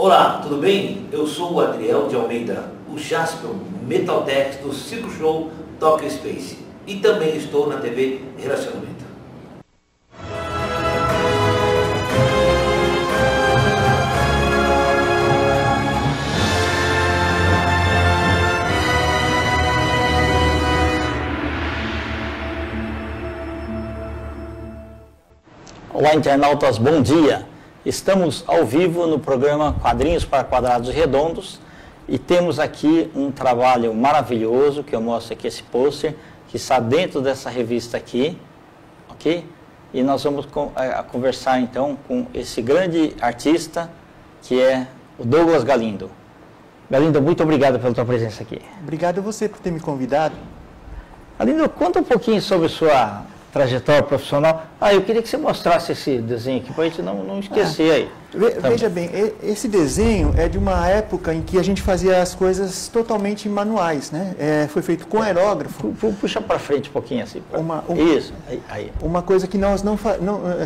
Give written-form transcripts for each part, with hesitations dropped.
Olá, tudo bem? Eu sou o Adriel de Almeida, o Jaspion Metaltex do Circo Show Tokyo Space. E também estou na TV Relacionamento. Olá, internautas, bom dia! Estamos ao vivo no programa Quadrinhos para Quadrados Redondos e temos aqui um trabalho maravilhoso, que eu mostro aqui esse pôster, que está dentro dessa revista aqui, ok? E nós vamos conversar então com esse grande artista, que é o Douglas Galindo. Galindo, muito obrigado pela tua presença aqui. Obrigado a você por ter me convidado. Galindo, conta um pouquinho sobre sua trajetória profissional. Eu queria que você mostrasse esse desenho aqui para a gente não esquecer aí. Veja bem, esse desenho é de uma época em que a gente fazia as coisas totalmente manuais, né? Foi feito com aerógrafo. Puxa para frente um pouquinho assim. Isso. Aí. Uma coisa que nós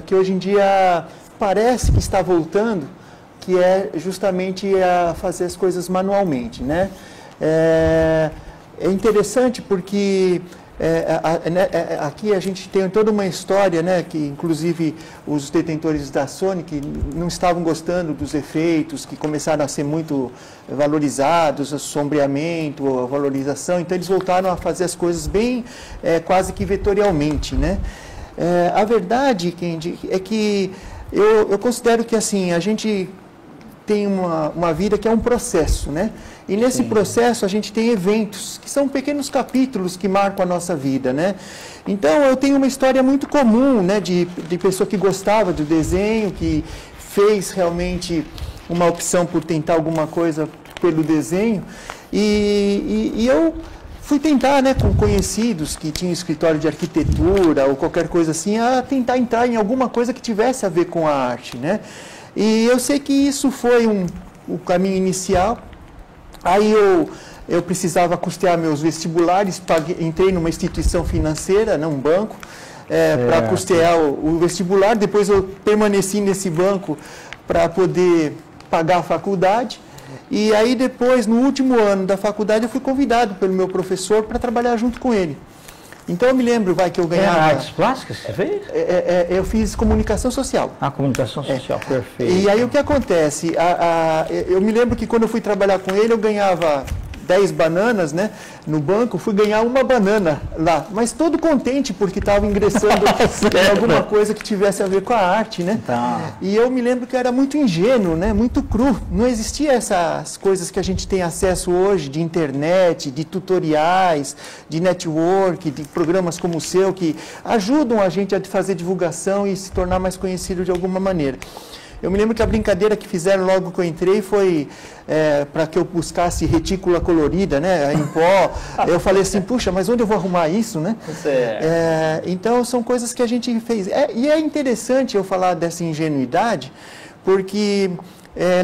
que hoje em dia parece que está voltando, que é justamente a fazer as coisas manualmente, né? É interessante porque aqui a gente tem toda uma história, né, que inclusive os detentores da Sony que não estavam gostando dos efeitos, que começaram a ser muito valorizados, o sombreamento, a valorização, então eles voltaram a fazer as coisas bem, quase que vetorialmente, né? A verdade, Kendi, é que eu considero que assim, a gente tem uma vida que é um processo, né? E nesse processo a gente tem eventos, que são pequenos capítulos que marcam a nossa vida, né? Então eu tenho uma história muito comum, né? De pessoa que gostava do desenho, que fez realmente uma opção por tentar alguma coisa pelo desenho. E eu fui tentar, né, com conhecidos que tinham escritório de arquitetura ou qualquer coisa assim, a tentar entrar em alguma coisa que tivesse a ver com a arte, né? E eu sei que isso foi o caminho inicial. Aí eu precisava custear meus vestibulares, entrei numa instituição financeira, né, um banco, para custear o vestibular. Depois eu permaneci nesse banco para poder pagar a faculdade. E aí depois, no último ano da faculdade, eu fui convidado pelo meu professor para trabalhar junto com ele. Então eu me lembro, que eu ganhava... artes plásticas você fez? Eu fiz comunicação social. Comunicação social, perfeito. E aí o que acontece? Eu me lembro que quando eu fui trabalhar com ele, eu ganhava 10 bananas, né, no banco, fui ganhar uma banana lá, mas todo contente porque estava ingressando em alguma coisa que tivesse a ver com a arte, né? Tá. E eu me lembro que eu era muito ingênuo, né, muito cru, não existia essas coisas que a gente tem acesso hoje, de internet, de tutoriais, de network, de programas como o seu, que ajudam a gente a fazer divulgação e se tornar mais conhecido de alguma maneira. Eu me lembro que a brincadeira que fizeram logo que eu entrei foi para que eu buscasse retícula colorida, né, em pó. Eu falei assim, puxa, mas onde eu vou arrumar isso, né? Então, são coisas que a gente fez. E é interessante eu falar dessa ingenuidade, porque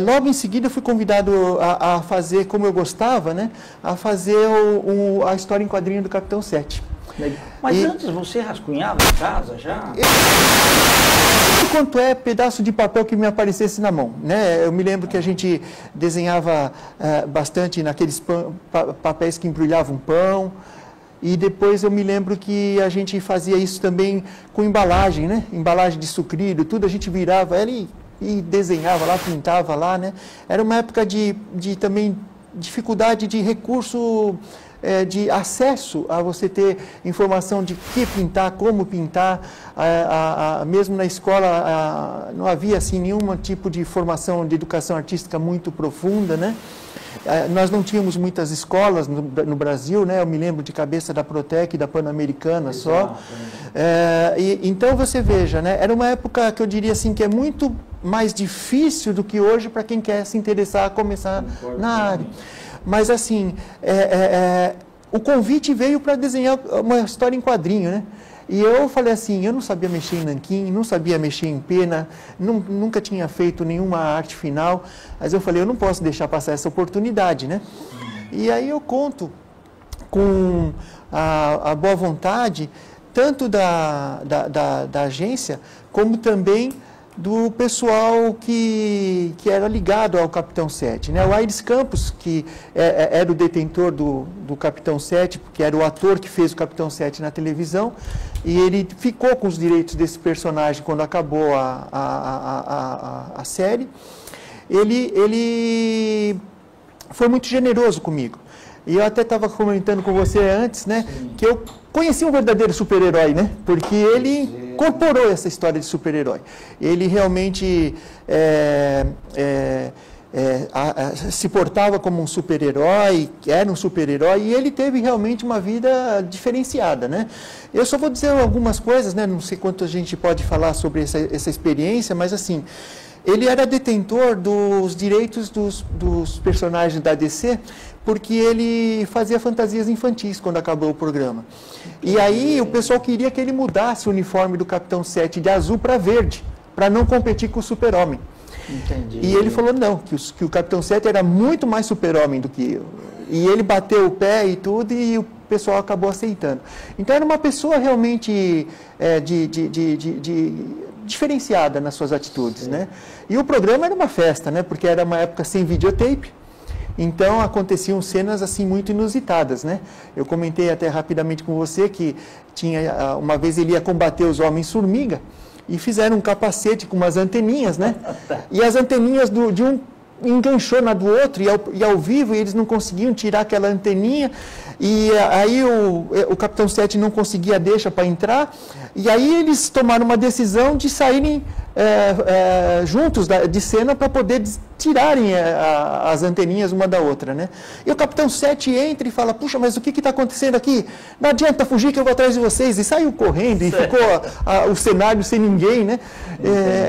logo em seguida eu fui convidado a fazer, como eu gostava, né, a fazer a história em quadrinho do Capitão 7. Mas antes você rascunhava em casa já? Quanto pedaço de papel que me aparecesse na mão, né? Eu me lembro que a gente desenhava bastante naqueles papéis que embrulhavam pão, e depois eu me lembro que a gente fazia isso também com embalagem, né? Embalagem de sucrilho, tudo a gente virava ela e desenhava lá, pintava lá, né? Era uma época de também dificuldade de recurso, de acesso a você ter informação de que pintar, como pintar. Mesmo na escola não havia assim nenhum tipo de formação de educação artística muito profunda, né? Nós não tínhamos muitas escolas no Brasil, né? Eu me lembro de cabeça da Protec e da Pan-Americana só. Então você veja, né? Era uma época que eu diria assim que é muito mais difícil do que hoje para quem quer se interessar a começar na área. Mas assim, o convite veio para desenhar uma história em quadrinho, né? E eu falei assim, eu não sabia mexer em nanquim, não sabia mexer em pena, nunca tinha feito nenhuma arte final, mas eu falei, eu não posso deixar passar essa oportunidade, né? E aí eu conto com a boa vontade, tanto da agência, como também do pessoal que era ligado ao Capitão 7, né? O Aires Campos, que era o detentor do Capitão 7, porque era o ator que fez o Capitão 7 na televisão, e ele ficou com os direitos desse personagem quando acabou a série. Ele foi muito generoso comigo. E eu até estava comentando com você antes, né, que eu conheci um verdadeiro super-herói, né, porque ele incorporou essa história de super-herói. Ele realmente se portava como um super-herói, era um super-herói, e ele teve realmente uma vida diferenciada, né. Eu só vou dizer algumas coisas, né, não sei quanto a gente pode falar sobre essa experiência, mas assim, ele era detentor dos direitos dos personagens da DC, porque ele fazia fantasias infantis quando acabou o programa. E aí o pessoal queria que ele mudasse o uniforme do Capitão 7 de azul para verde, para não competir com o Super-Homem. Entendi. E ele falou não, que o Capitão 7 era muito mais Super-Homem do que eu. E ele bateu o pé e tudo, e o pessoal acabou aceitando. Então era uma pessoa realmente diferenciada nas suas atitudes, né? E o programa era uma festa, né? Porque era uma época sem videotape, então aconteciam cenas assim muito inusitadas, né? Eu comentei até rapidamente com você que tinha uma vez ele ia combater os homens-formiga e fizeram um capacete com umas anteninhas, né? E as anteninhas de um enganchou na do outro e ao vivo eles não conseguiam tirar aquela anteninha, e aí o Capitão 7 não conseguia deixa para entrar, e aí eles tomaram uma decisão de saírem juntos de cena para poder tirarem as anteninhas uma da outra, né? E o Capitão 7 entra e fala, puxa, mas o que está acontecendo aqui? Não adianta fugir que eu vou atrás de vocês, e saiu correndo, e ficou o cenário sem ninguém, né?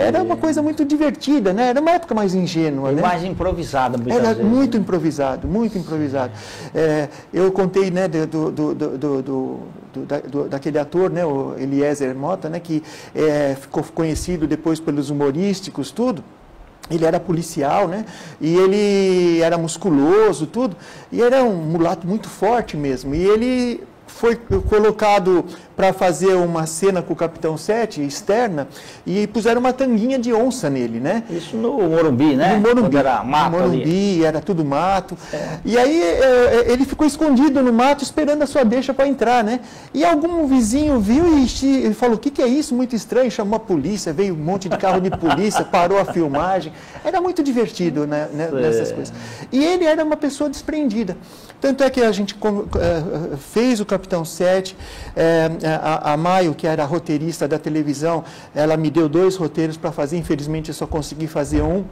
Era uma coisa muito divertida, né? Era uma época mais ingênua, né? Mais improvisada, muitas Era vezes, muito né? improvisado, muito improvisado. Eu contei, né, daquele ator, né, o Eliezer Mota, né, que ficou conhecido depois pelos humorísticos, tudo. Ele era policial, né, e ele era musculoso, tudo, e era um mulato muito forte mesmo, e ele foi colocado para fazer uma cena com o Capitão 7, externa, e puseram uma tanguinha de onça nele, né? Isso no Morumbi, né? No Morumbi. Quando era mato no Morumbi, ali. era tudo mato. E aí ele ficou escondido no mato esperando a sua deixa para entrar, né? E algum vizinho viu e falou, o que é isso? Muito estranho, chamou a polícia, veio um monte de carro de polícia, parou a filmagem. Era muito divertido, né, nessas coisas. E ele era uma pessoa desprendida. Tanto é que a gente fez o Capitão 7, a Maio, que era a roteirista da televisão, ela me deu 2 roteiros para fazer, infelizmente eu só consegui fazer um.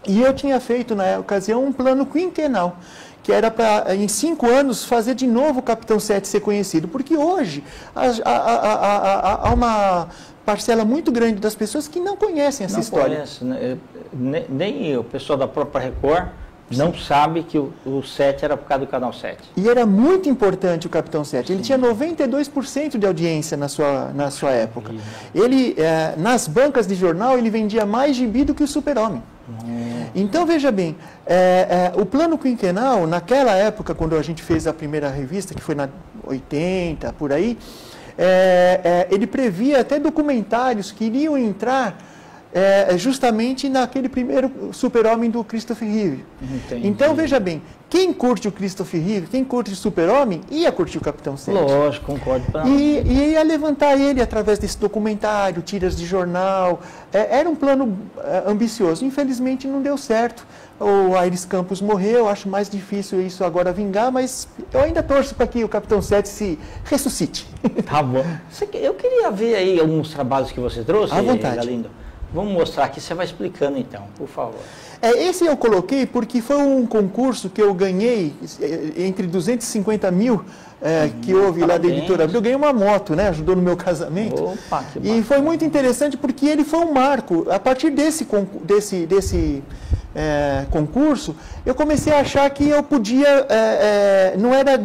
E eu tinha feito, na ocasião, um plano quinquenal, que era para, em 5 anos, fazer de novo o Capitão 7 ser conhecido. Porque hoje há uma parcela muito grande das pessoas que não conhecem essa história. Não conhece, né? Nem o pessoal da própria Record não sabe que o 7 era por causa do Canal 7. E era muito importante o Capitão 7. Ele tinha 92% de audiência na sua época. Ele, nas bancas de jornal, ele vendia mais gibi do que o Super-Homem. Então, veja bem, o plano quinquenal, naquela época, quando a gente fez a primeira revista, que foi na 80, por aí, ele previa até documentários que iriam entrar justamente naquele primeiro Super-Homem do Christopher Reeve. Entendi. Então, veja bem, quem curte o Christopher Reeve, quem curte o Super-Homem, ia curtir o Capitão 7. Lógico, concordo. E ia levantar ele através desse documentário, tiras de jornal. Era um plano ambicioso. Infelizmente, não deu certo. O Aires Campos morreu, acho mais difícil isso agora vingar, mas eu ainda torço para que o Capitão 7 se ressuscite. Tá bom. Eu queria ver aí alguns trabalhos que você trouxe, à vontade. Galindo. Vamos mostrar aqui, você vai explicando então, por favor. Esse eu coloquei porque foi um concurso que eu ganhei entre 250 mil que houve lá da Editora Abril. Eu ganhei uma moto, né? Ajudou no meu casamento. Opa, que e foi muito interessante porque ele foi um marco. A partir desse concurso, eu comecei a achar que eu podia... não era...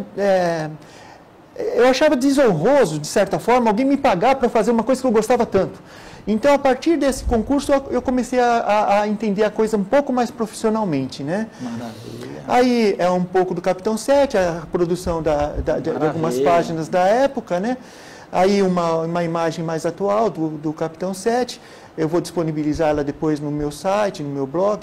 eu achava desonroso, de certa forma, alguém me pagar para fazer uma coisa que eu gostava tanto. Então, a partir desse concurso, eu comecei a entender a coisa um pouco mais profissionalmente, né? Maravilha. Aí um pouco do Capitão 7, a produção de algumas páginas da época, né? Aí uma imagem mais atual do Capitão 7, eu vou disponibilizar ela depois no meu site, no meu blog.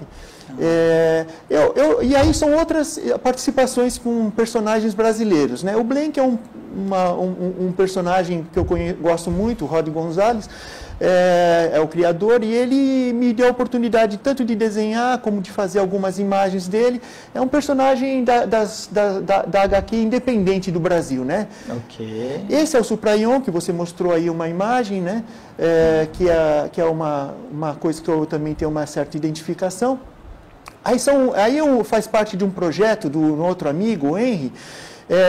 E aí são outras participações com personagens brasileiros, né? O Blank é um personagem que eu gosto muito, o Rod Gonzalez, é o criador, e ele me deu a oportunidade tanto de desenhar como de fazer algumas imagens dele. É um personagem da HQ independente do Brasil, né? Ok. Esse é o Supraion, que você mostrou aí uma imagem, né? Que é uma coisa que eu também tenho uma certa identificação. Aí faz parte de um projeto do um outro amigo, o Henry.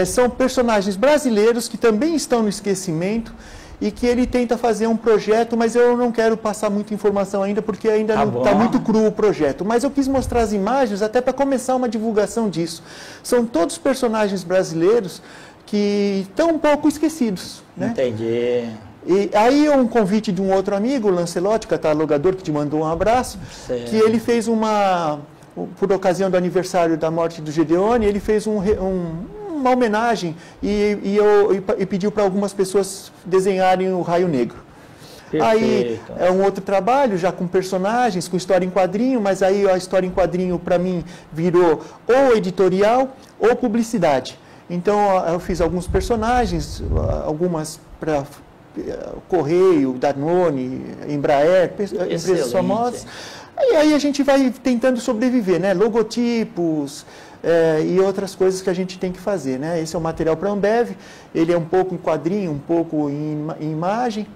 São personagens brasileiros que também estão no esquecimento e que ele tenta fazer um projeto, mas eu não quero passar muita informação ainda, porque ainda está muito cru o projeto. Mas eu quis mostrar as imagens até para começar uma divulgação disso. São todos personagens brasileiros que estão um pouco esquecidos, né? Entendi. E aí um convite de um outro amigo, o Lancelotti, catalogador, que te mandou um abraço, que ele fez por ocasião do aniversário da morte do Gedeone, ele fez uma homenagem e pediu para algumas pessoas desenharem o Raio Negro. Perfeito. Aí é um outro trabalho, já com personagens, com história em quadrinho, mas aí a história em quadrinho para mim virou ou editorial ou publicidade. Então eu fiz alguns personagens, algumas para Correio, Danone, Embraer, empresas famosas. E aí a gente vai tentando sobreviver, né? Logotipos e outras coisas que a gente tem que fazer, né? Esse é o material para a Ambev, ele é um pouco em quadrinho, um pouco em imagem,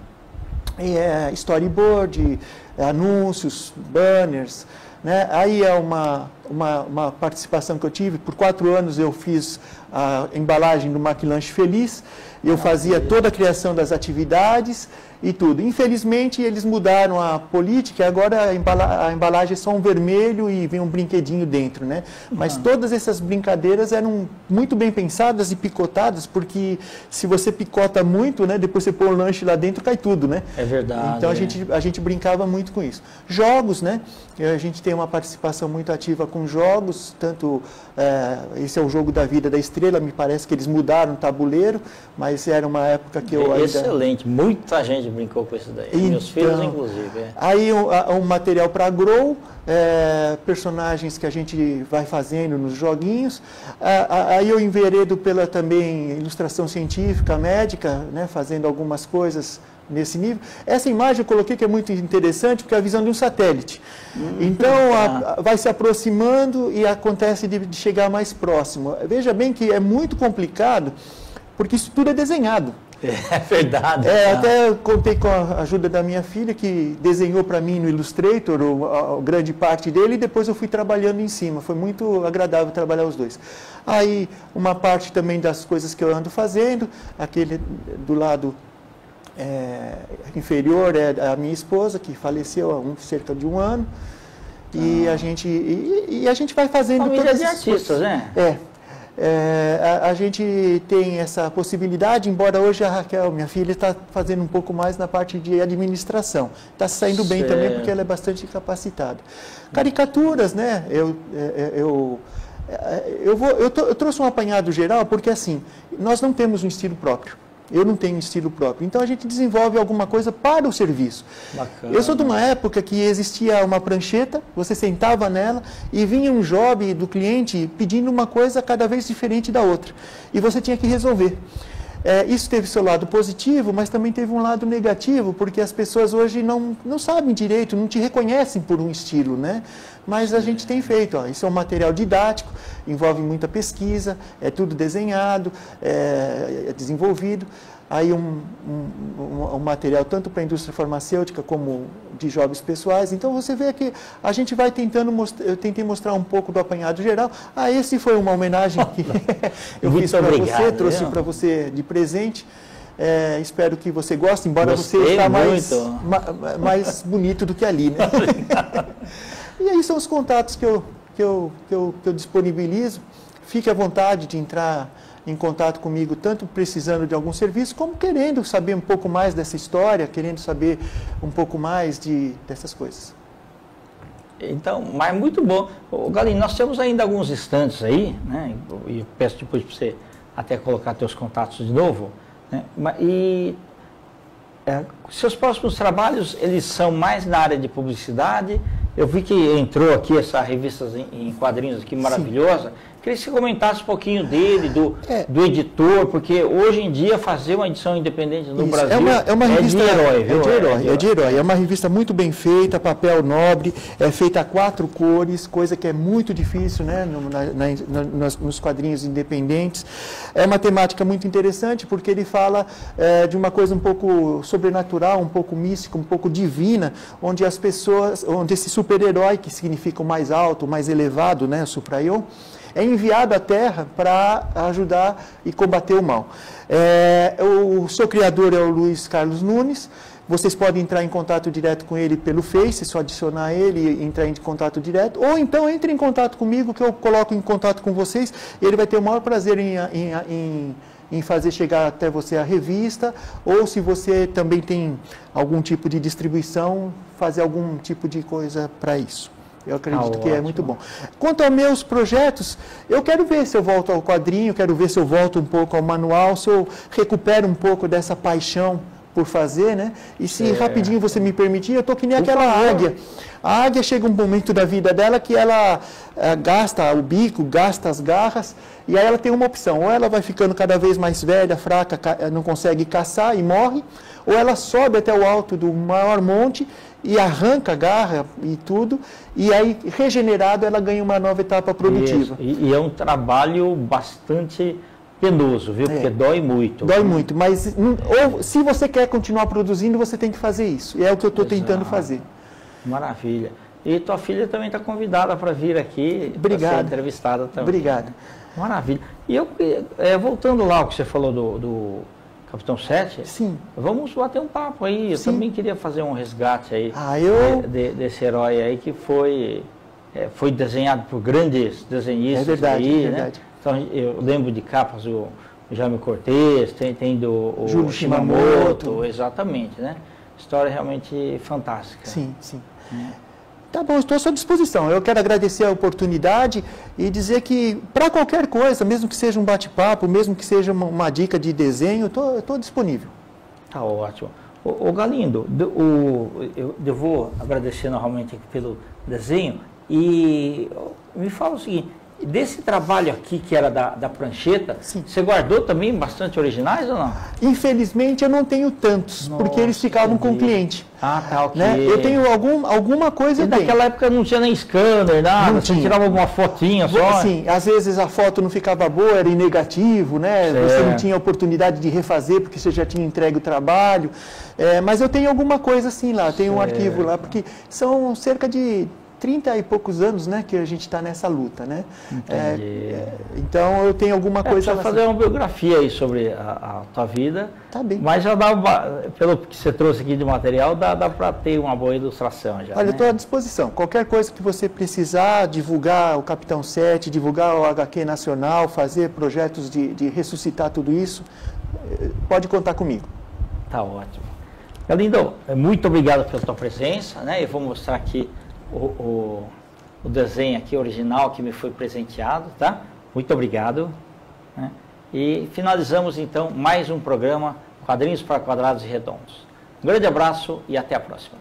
storyboard, anúncios, banners, né? Aí é uma participação que eu tive, por 4 anos eu fiz a embalagem do McLanche Feliz, eu fazia toda a criação das atividades e tudo. Infelizmente, eles mudaram a política, agora a embalagem é só um vermelho e vem um brinquedinho dentro, né? Mas todas essas brincadeiras eram muito bem pensadas e picotadas, porque se você picota muito, né, depois você põe o lanche lá dentro, cai tudo, né? É verdade. Então a gente brincava muito com isso. Jogos, né? A gente tem uma participação muito ativa com jogos, tanto esse é o Jogo da Vida da Estrela, me parece que eles mudaram o tabuleiro, mas era uma época que eu ainda... Excelente, muita gente brincou com isso daí, então, meus filhos inclusive. Aí um material para Grow, personagens que a gente vai fazendo nos joguinhos. Aí eu enveredo pela também ilustração científica, médica, né, fazendo algumas coisas nesse nível. Essa imagem eu coloquei que é muito interessante, porque é a visão de um satélite. Então, vai se aproximando e acontece de chegar mais próximo. Veja bem que é muito complicado, porque isso tudo é desenhado. É verdade. Até eu contei com a ajuda da minha filha, que desenhou para mim no Illustrator a grande parte dele, e depois eu fui trabalhando em cima. Foi muito agradável trabalhar os dois. Aí, uma parte também das coisas que eu ando fazendo, aquele do lado inferior é a minha esposa, que faleceu há cerca de 1 ano. E a gente vai fazendo todas as artistas, né? A gente tem essa possibilidade, embora hoje a Raquel, minha filha, está fazendo um pouco mais na parte de administração. Está saindo bem também, porque ela é bastante capacitada. Caricaturas, né? Eu trouxe um apanhado geral, porque assim, nós não temos um estilo próprio. Eu não tenho estilo próprio. Então, a gente desenvolve alguma coisa para o serviço. Bacana. Eu sou de uma época que existia uma prancheta, você sentava nela e vinha um job do cliente pedindo uma coisa cada vez diferente da outra. E você tinha que resolver. Isso teve seu lado positivo, mas também teve um lado negativo, porque as pessoas hoje não sabem direito, não te reconhecem por um estilo, né? Mas a gente tem feito, isso é um material didático, envolve muita pesquisa, é tudo desenhado, é desenvolvido. Aí um material tanto para a indústria farmacêutica como de jogos pessoais. Então você vê que a gente vai tentando eu tentei mostrar um pouco do apanhado geral. Esse foi uma homenagem que eu fiz para você, trouxe para você de presente. Espero que você goste, embora você está mais bonito do que ali, né? E aí são os contatos que eu disponibilizo. Fique à vontade de entrar em contato comigo, tanto precisando de algum serviço, como querendo saber um pouco mais dessa história, querendo saber um pouco mais dessas coisas. Então, mas muito bom. Galinho, nós temos ainda alguns instantes aí, né? E peço depois para você até colocar teus contatos de novo, né? E Seus próximos trabalhos, eles são mais na área de publicidade. Eu vi que entrou aqui essa revista em quadrinhos aqui maravilhosa. Sim. Queria que você comentasse um pouquinho dele, do editor, porque hoje em dia fazer uma edição independente no Brasil é uma revista de herói, viu? É de herói. É uma revista muito bem feita, papel nobre, é feita a 4 cores, coisa que é muito difícil, né, nos quadrinhos independentes. É uma temática muito interessante porque ele fala de uma coisa um pouco sobrenatural, um pouco mística, um pouco divina, onde as pessoas, onde esse super-herói, que significa o mais alto, o mais elevado, né, Supra-eu, é enviado à Terra para ajudar e combater o mal. O seu criador é o Luiz Carlos Nunes. Vocês podem entrar em contato direto com ele pelo Face, só adicionar ele e entrar em contato direto. Ou então entre em contato comigo, que eu coloco em contato com vocês, e ele vai ter o maior prazer em fazer chegar até você a revista, ou se você também tem algum tipo de distribuição, fazer algum tipo de coisa para isso. Eu acredito que é muito bom. Quanto aos meus projetos, eu quero ver se eu volto ao quadrinho, quero ver se eu volto um pouco ao manual, se eu recupero um pouco dessa paixão por fazer, né? E se rapidinho você me permitir, eu estou que nem aquela águia. A águia chega um momento da vida dela que ela gasta o bico, gasta as garras, e aí ela tem uma opção: ou ela vai ficando cada vez mais velha, fraca, não consegue caçar e morre, ou ela sobe até o alto do maior monte e arranca a garra e tudo, e aí, regenerado, ela ganha uma nova etapa produtiva. E é um trabalho bastante penoso, viu? Porque dói muito. Dói muito, mas se você quer continuar produzindo, você tem que fazer isso. E é o que eu estou tentando fazer. Maravilha. E tua filha também está convidada para vir aqui, para ser entrevistada também. Obrigado. Maravilha. E eu, voltando lá ao que você falou do Capitão 7, sim, vamos bater um papo aí. Eu também queria fazer um resgate aí desse herói aí que foi desenhado por grandes desenhistas. É verdade, aí, é verdade. Né? Então, eu lembro de capas do Jaime Cortez, tem do Júlio Shimamoto. Exatamente, né? História realmente fantástica. Sim, sim. Tá bom, estou à sua disposição. Eu quero agradecer a oportunidade e dizer que, para qualquer coisa, mesmo que seja um bate-papo, mesmo que seja uma dica de desenho, eu estou disponível. Tá ótimo. Ô Galindo, eu vou agradecer novamente aqui pelo desenho e me fala o seguinte: desse trabalho aqui, que era da prancheta, sim, você guardou também bastante originais ou não? Infelizmente eu não tenho tantos, porque eles ficavam com o cliente. Ah, tá, ok. Né? Eu tenho alguma coisa. E naquela época não tinha nem scanner, nada, você tirava uma fotinha só? Sim, às vezes a foto não ficava boa, era em negativo, né? Você não tinha oportunidade de refazer porque você já tinha entregue o trabalho. Mas eu tenho alguma coisa assim lá, tenho um arquivo lá, porque são cerca de 30 e poucos anos, né, que a gente está nessa luta, né? Então eu tenho alguma coisa. Precisa fazer uma biografia aí sobre a tua vida. Tá bem. Mas já dá, pelo que você trouxe aqui de material, dá para ter uma boa ilustração já. Olha, eu estou à disposição. Qualquer coisa que você precisar, divulgar o Capitão 7, divulgar o HQ Nacional, fazer projetos de ressuscitar tudo isso, pode contar comigo. Tá ótimo. Galindo, muito obrigado pela tua presença, né? Eu vou mostrar aqui o desenho aqui original que me foi presenteado, tá? Muito obrigado. Né? E finalizamos então mais um programa Quadrinhos para Quadrados e Redondos. Um grande abraço e até a próxima.